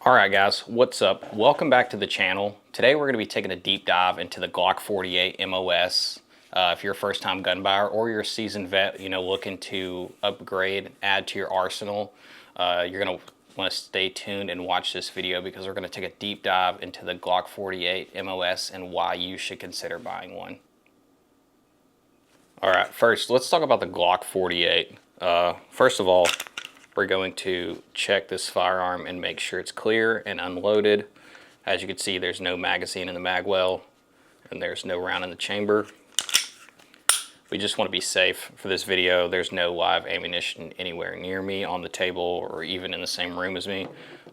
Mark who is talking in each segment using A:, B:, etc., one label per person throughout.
A: Alright guys, what's up? Welcome back to the channel. Today we're going to be taking a deep dive into the Glock 48 MOS. If you're a first time gun buyer or you're a seasoned vet, looking to upgrade, add to your arsenal, you're going to want to stay tuned and watch this video because we're going to take a deep dive into the Glock 48 MOS and why you should consider buying one. Alright, first let's talk about the Glock 48. First of all, we're going to check this firearm and make sure it's clear and unloaded. As you can see, there's no magazine in the mag well and there's no round in the chamber. We just want to be safe for this video. There's no live ammunition anywhere near me on the table or even in the same room as me.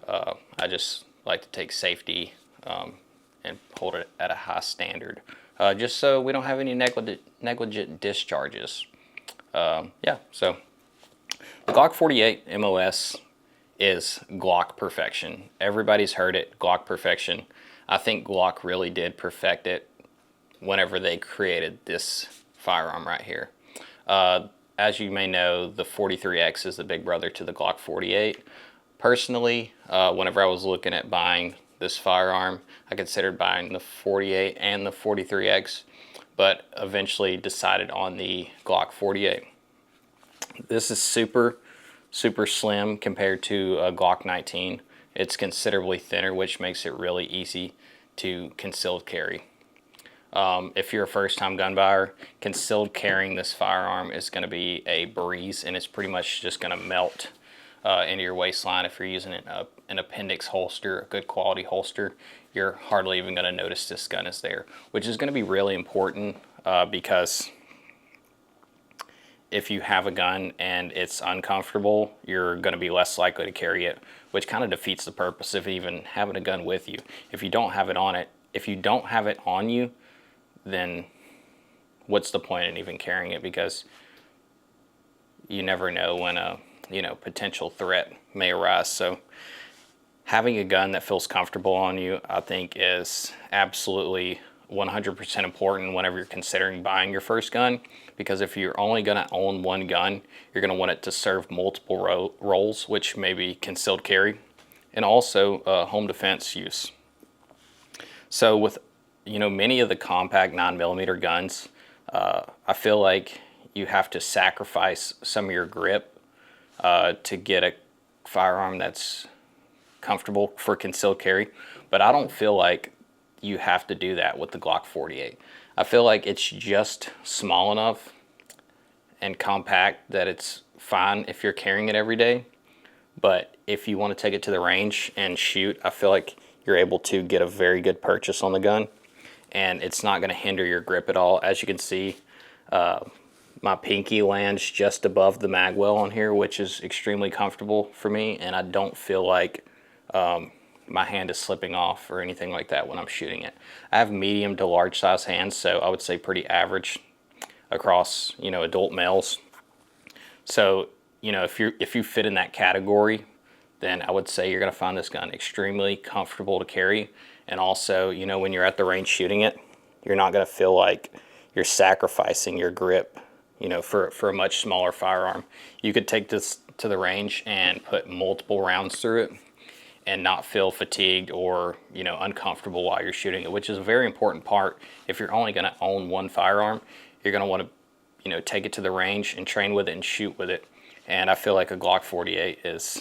A: I just like to take safety and hold it at a high standard, just so we don't have any negligent discharges. So the Glock 48 MOS is Glock Perfection. Everybody's heard it, Glock Perfection. I think Glock really did perfect it whenever they created this firearm right here. As you may know, the 43X is the big brother to the Glock 48. Personally, whenever I was looking at buying this firearm, I considered buying the 48 and the 43X, but eventually decided on the Glock 48. This is super slim compared to a Glock 19. It's considerably thinner, which makes it really easy to concealed carry. If you're a first-time gun buyer, concealed carrying this firearm is going to be a breeze, and it's pretty much just going to melt into your waistline. If you're using an appendix holster, a good quality holster, you're hardly even going to notice this gun is there, which is going to be really important because if you have a gun and it's uncomfortable, you're going to be less likely to carry it, which kind of defeats the purpose of even having a gun with you. If you don't have it on you, then what's the point in even carrying it? Because you never know when a potential threat may arise. So having a gun that feels comfortable on you, I think, is absolutely 100% important whenever you're considering buying your first gun, because if you're only going to own one gun, you're going to want it to serve multiple roles, which may be concealed carry and also home defense use. So with many of the compact 9mm guns, I feel like you have to sacrifice some of your grip to get a firearm that's comfortable for concealed carry, but I don't feel like you have to do that with the Glock 48. I feel like it's just small enough and compact that it's fine if you're carrying it every day. But if you want to take it to the range and shoot, I feel like you're able to get a very good purchase on the gun, and it's not going to hinder your grip at all. As you can see, my pinky lands just above the mag well on here, which is extremely comfortable for me, and I don't feel like my hand is slipping off or anything like that when I'm shooting it. I have medium to large size hands, so I would say pretty average across adult males. So if you fit in that category, then I would say you're going to find this gun extremely comfortable to carry. And also, when you're at the range shooting it, you're not going to feel like you're sacrificing your grip for a much smaller firearm. You could take this to the range and put multiple rounds through it and not feel fatigued or uncomfortable while you're shooting it, which is a very important part. If you're only going to own one firearm, you're going to want to take it to the range and train with it and shoot with it. And I feel like a Glock 48 is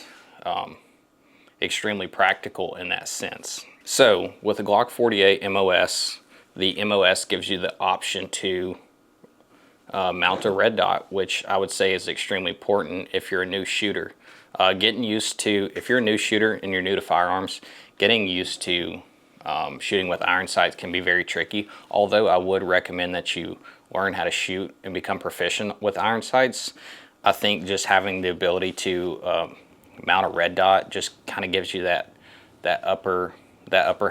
A: extremely practical in that sense. So with the Glock 48 MOS, the MOS gives you the option to mount a red dot, which I would say is extremely important if you're a new shooter. If you're a new shooter and you're new to firearms, getting used to shooting with iron sights can be very tricky. Although I would recommend that you learn how to shoot and become proficient with iron sights. I think just having the ability to mount a red dot just kind of gives you that upper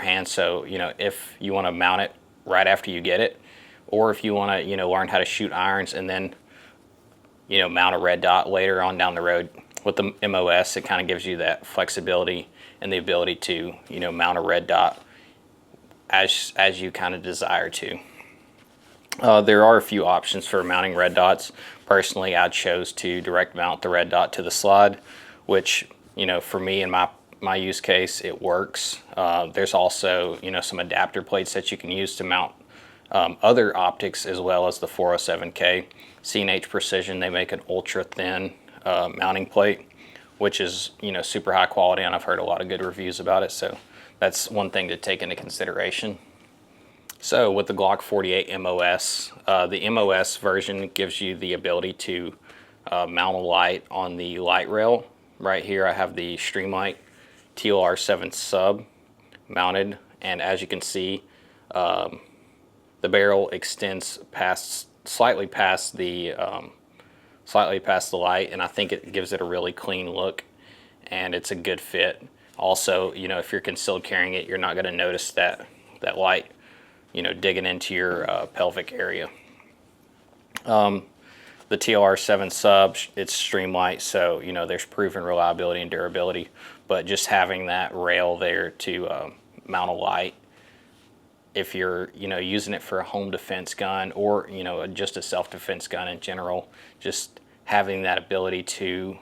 A: hand. So if you want to mount it right after you get it, or if you want to learn how to shoot irons and then mount a red dot later on down the road. With the MOS, it kind of gives you that flexibility and the ability to mount a red dot as you kind of desire to. There are a few options for mounting red dots. Personally, I chose to direct mount the red dot to the slide, which for me and my my use case, it works. There's also, you know, some adapter plates that you can use to mount other optics as well as the 407K. C&H Precision, they make an ultra thin mounting plate, which is, you know, super high quality, and I've heard a lot of good reviews about it. So that's one thing to take into consideration. So with the Glock 48 MOS, the MOS version gives you the ability to mount a light on the light rail. Right here I have the Streamlight TLR7 sub mounted, and as you can see, the barrel extends slightly past the light, and I think it gives it a really clean look, and it's a good fit. Also, you know, if you're concealed carrying it, you're not going to notice that light, you know, digging into your pelvic area. The TLR7 sub, it's Streamlight, so, you know, there's proven reliability and durability, but just having that rail there to mount a light, if you're, you know, using it for a home defense gun, or, you know, just a self-defense gun in general, just having that ability to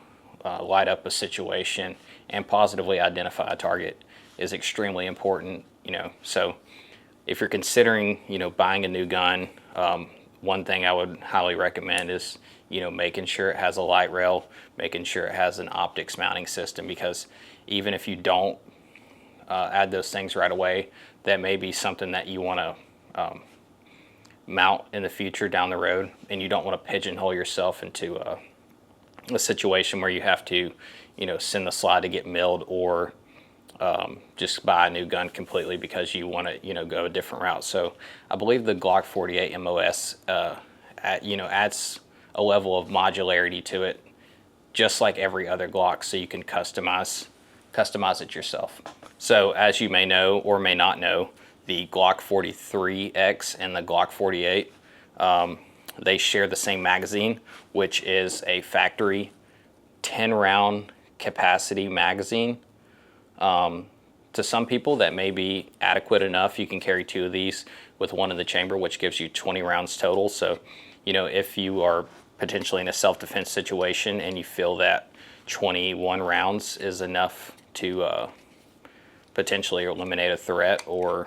A: light up a situation and positively identify a target is extremely important, you know. So if you're considering, you know, buying a new gun, one thing I would highly recommend is, you know, making sure it has a light rail, making sure it has an optics mounting system, because even if you don't add those things right away, that may be something that you want to mount in the future down the road, and you don't want to pigeonhole yourself into a situation where you have to, you know, send the slide to get milled, or just buy a new gun completely because you want to, you know, go a different route. So I believe the Glock 48 MOS, you know, adds a level of modularity to it, just like every other Glock, so you can customize it yourself. So as you may know or may not know, the Glock 43X and the Glock 48, they share the same magazine, which is a factory 10 round capacity magazine. To some people that may be adequate enough. You can carry 2 of these with one in the chamber, which gives you 20 rounds total. So, you know, if you are potentially in a self-defense situation and you feel that 21 rounds is enough to potentially eliminate a threat or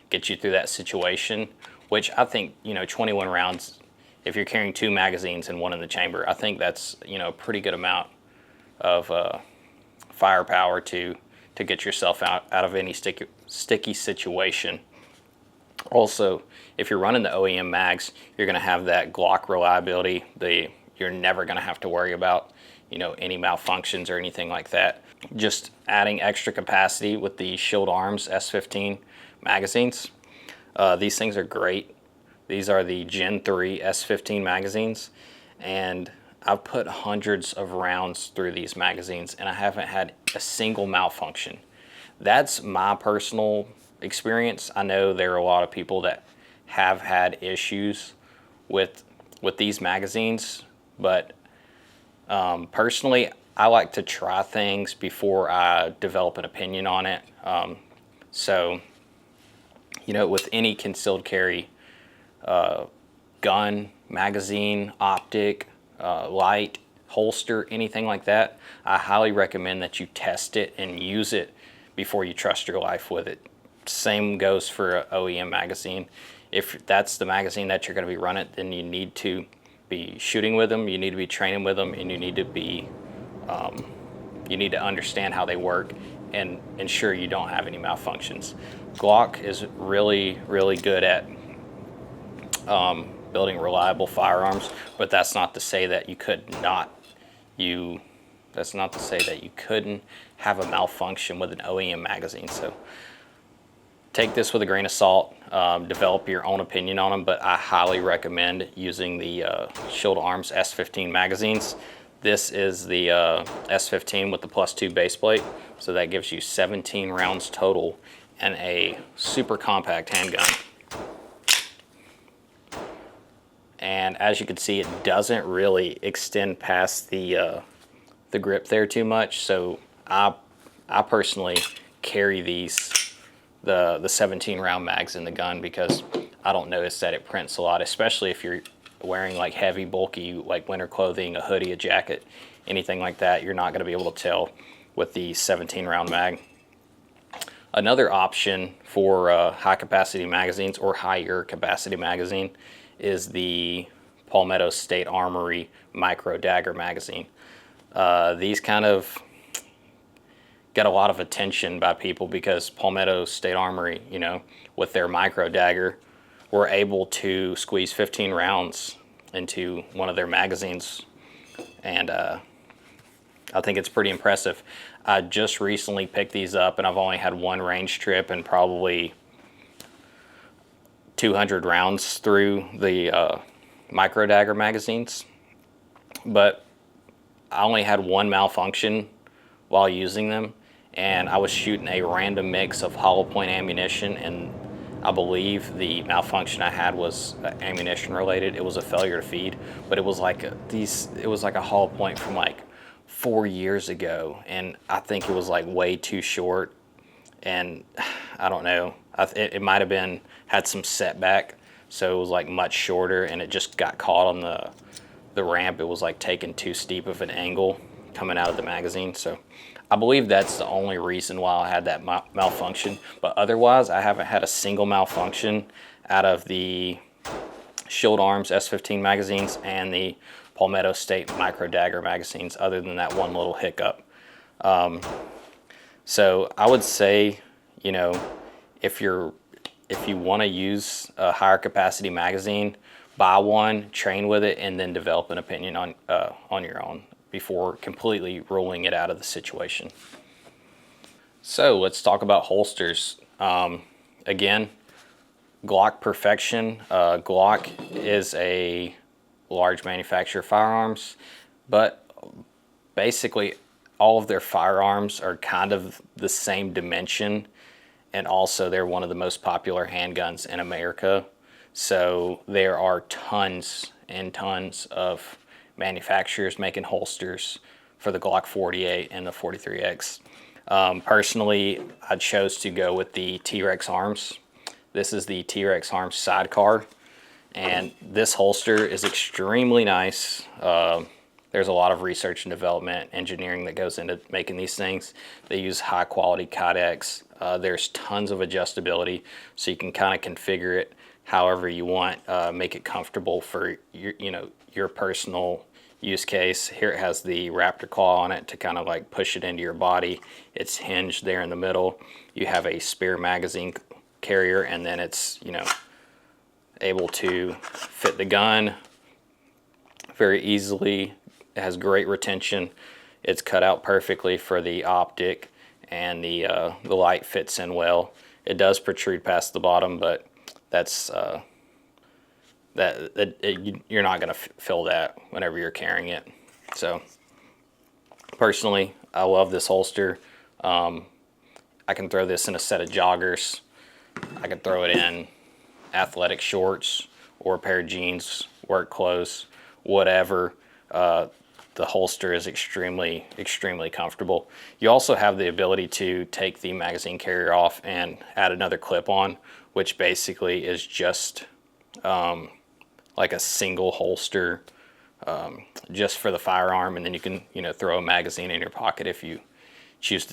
A: get you through that situation, which I think, you know, 21 rounds, if you're carrying 2 magazines and one in the chamber, I think that's, you know, a pretty good amount of firepower to get yourself out of any sticky situation. Also, if you're running the OEM mags, you're going to have that Glock reliability. You're never going to have to worry about, you know, any malfunctions or anything like that. Just adding extra capacity with the Shield Arms S15 magazines. These things are great. These are the Gen 3 S15 magazines, and I've put hundreds of rounds through these magazines and I haven't had a single malfunction. That's my personal experience. I know there are a lot of people that have had issues with these magazines, but personally, I like to try things before I develop an opinion on it. So, you know, with any concealed carry gun, magazine, optic, light, holster, anything like that, I highly recommend that you test it and use it before you trust your life with it. Same goes for an OEM magazine. If that's the magazine that you're going to be running, then you need to be shooting with them, you need to be training with them, and you need to be you need to understand how they work and ensure you don't have any malfunctions. Glock is really, really good at building reliable firearms, but that's not to say that you couldn't have a malfunction with an OEM magazine. So take this with a grain of salt, develop your own opinion on them, but I highly recommend using the Shield Arms S15 magazines. This is the S15 with the +2 base plate, so that gives you 17 rounds total and a super compact handgun. And as you can see, it doesn't really extend past the grip there too much. So I personally carry the 17 round mags in the gun because I don't notice that it prints a lot, especially if you're wearing like heavy, bulky, like winter clothing, a hoodie, a jacket, anything like that. You're not going to be able to tell with the 17 round mag. Another option for high capacity magazines or higher capacity magazine is the Palmetto State Armory micro dagger magazine. These kind of get a lot of attention by people because Palmetto State Armory, you know, with their micro dagger, were able to squeeze 15 rounds into one of their magazines, and I think it's pretty impressive. I just recently picked these up, and I've only had one range trip and probably 200 rounds through the micro dagger magazines, but I only had one malfunction while using them, and I was shooting a random mix of hollow point ammunition, and I believe the malfunction I had was ammunition related. It was a failure to feed, but it was like it was like a hollow point from like 4 years ago, and I think it was like way too short, and I don't know. It might have been had some setback, so it was like much shorter, and it just got caught on the ramp. It was like taking too steep of an angle coming out of the magazine. So I believe that's the only reason why I had that malfunction. But otherwise, I haven't had a single malfunction out of the Shield Arms S15 magazines and the Palmetto State micro dagger magazines, other than that one little hiccup. So I would say, you know, if you want to use a higher capacity magazine, buy one, train with it, and then develop an opinion on your own before completely ruling it out of the situation. So let's talk about holsters. Again, Glock Perfection. Glock is a large manufacturer of firearms, but basically all of their firearms are kind of the same dimension, and also they're one of the most popular handguns in America. So there are tons and tons of manufacturers making holsters for the Glock 48 and the 43X. Personally, I chose to go with the T-Rex Arms. This is the T-Rex Arms sidecar, and this holster is extremely nice. There's a lot of research and development, engineering that goes into making these things. They use high quality kydex. There's tons of adjustability, so you can kind of configure it however you want, make it comfortable for your personal use case. Here it has the raptor claw on it to kind of like push it into your body. It's hinged there in the middle. You have a spare magazine carrier, and then it's, you know, able to fit the gun very easily. It has great retention. It's cut out perfectly for the optic, and the light fits in well. It does protrude past the bottom, but that's you're not going to feel that whenever you're carrying it. So personally, I love this holster. I can throw this in a set of joggers. I can throw it in athletic shorts or a pair of jeans, work clothes, whatever. The holster is extremely comfortable. You also have the ability to take the magazine carrier off and add another clip on, which basically is just like a single holster just for the firearm, and then you can, you know, throw a magazine in your pocket if you choose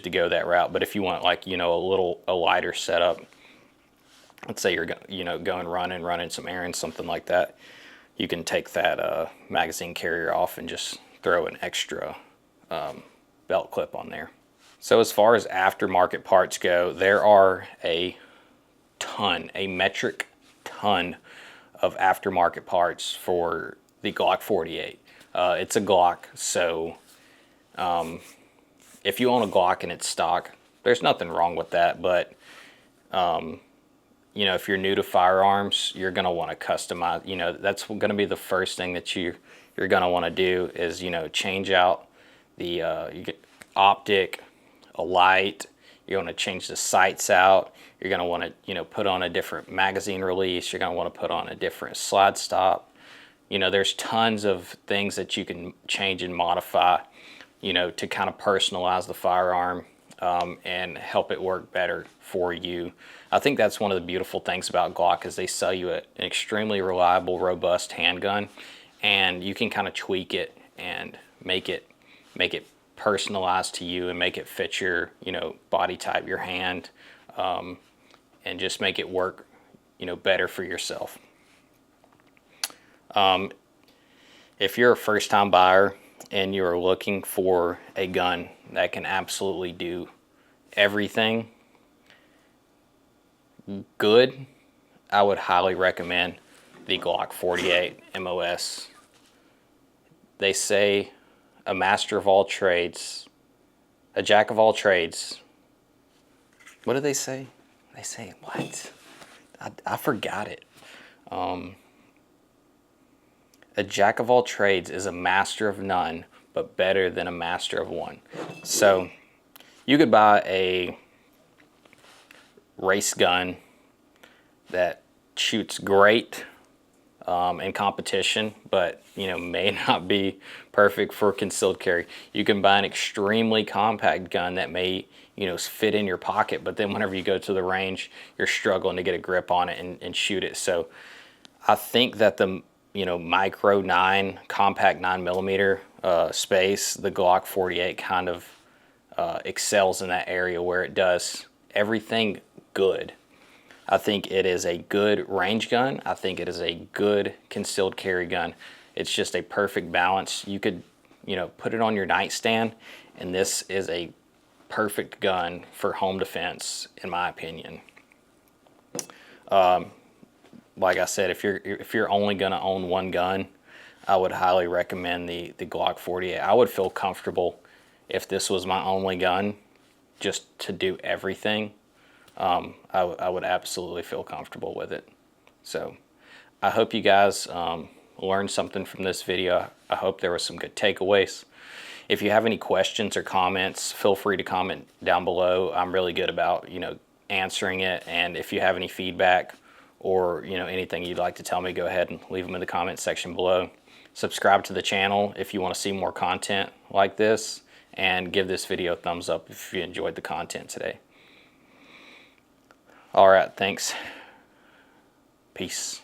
A: to go that route. But if you want, like, you know, a lighter setup, let's say you're, you know, going running some errands, something like that, you can take that magazine carrier off and just throw an extra belt clip on there. So as far as aftermarket parts go, there are a metric ton of aftermarket parts for the Glock 48. It's a Glock, so if you own a Glock and it's stock, there's nothing wrong with that, but you know, if you're new to firearms, you're going to want to customize. You know, that's going to be the first thing that you're going to want to do is, you know, change out the optic, a light. You're going to change the sights out. You're going to want to, you know, put on a different magazine release. You're going to want to put on a different slide stop. You know, there's tons of things that you can change and modify, you know, to kind of personalize the firearm and help it work better for you. I think that's one of the beautiful things about Glock is they sell you an extremely reliable, robust handgun, and you can kind of tweak it and make it personalized to you and make it fit your, you know, body type, your hand, and just make it work, you know, better for yourself. If you're a first-time buyer and you're looking for a gun that can absolutely do everything good, I would highly recommend the Glock 48 MOS. They say a master of all trades, a jack of all trades. What do they say? They say what? I forgot it. A jack of all trades is a master of none, but better than a master of one. So you could buy a race gun that shoots great in competition, but you know, may not be perfect for concealed carry. You can buy an extremely compact gun that may, you know, fit in your pocket, but then whenever you go to the range, you're struggling to get a grip on it and shoot it. So I think that the, you know, micro 9 compact 9mm space, the Glock 48 kind of excels in that area where it does everything good. I think it is a good range gun. I think it is a good concealed carry gun. It's just a perfect balance. You could, you know, put it on your nightstand, and this is a perfect gun for home defense, in my opinion. Like I said, if you're only gonna own one gun, I would highly recommend the Glock 48. I would feel comfortable if this was my only gun, just to do everything. I would absolutely feel comfortable with it. So I hope you guys learned something from this video. I hope there were some good takeaways. If you have any questions or comments, feel free to comment down below. I'm really good about, you know, answering it. And if you have any feedback or, you know, anything you'd like to tell me, go ahead and leave them in the comment section below. Subscribe to the channel if you want to see more content like this, and give this video a thumbs up if you enjoyed the content today. All right, thanks. Peace.